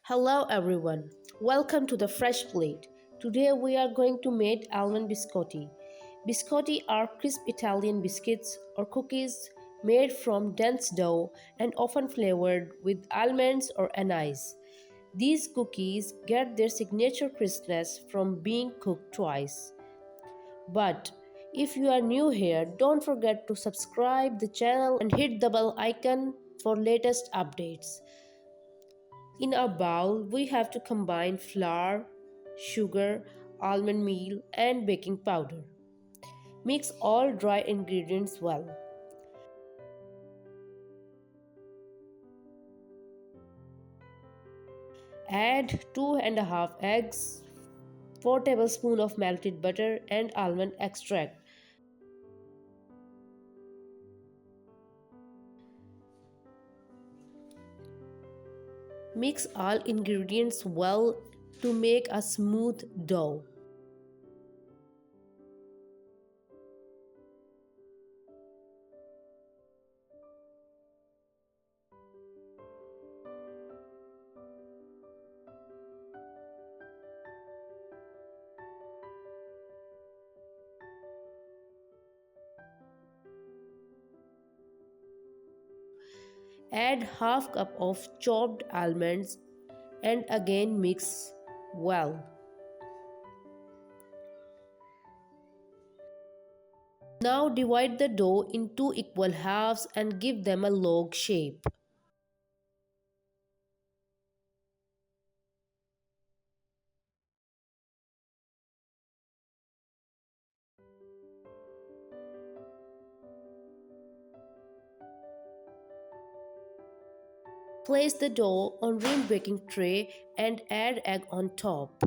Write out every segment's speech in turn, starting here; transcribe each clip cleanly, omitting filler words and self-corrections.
Hello everyone, welcome to the Fresh Plate. Today we are going to make almond biscotti. Biscotti are crisp Italian biscuits or cookies made from dense dough and often flavored with almonds or anise. These cookies get their signature crispness from being cooked twice. But if you are new here, don't forget to subscribe the channel and hit the bell icon for latest updates. In a bowl, we have to combine flour, sugar, almond meal, and baking powder. Mix all dry ingredients well. Add 2.5 eggs, 4 tablespoons of melted butter, and almond extract. Mix all ingredients well to make a smooth dough. Add half cup of chopped almonds and again mix well. Now divide the dough in two equal halves and give them a log shape. Place the dough on rim baking tray and add egg on top.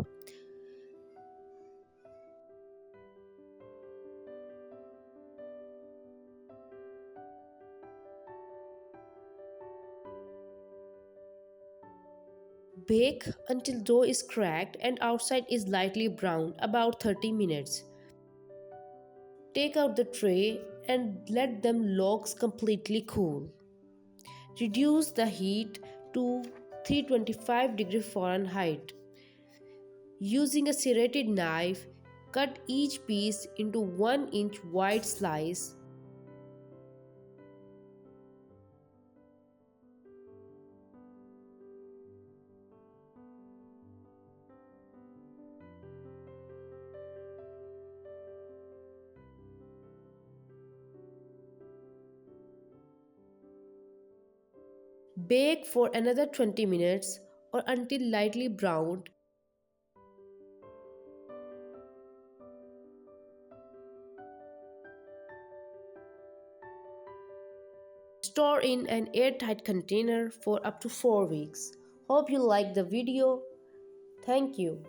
Bake until dough is cracked and outside is lightly browned, about 30 minutes. Take out the tray and let them logs completely cool. Reduce the heat to 325 degrees Fahrenheit. Using a serrated knife, cut each piece into 1-inch wide slice. Bake for another 20 minutes or until lightly browned. Store in an airtight container for up to 4 weeks. Hope you liked the video. Thank you.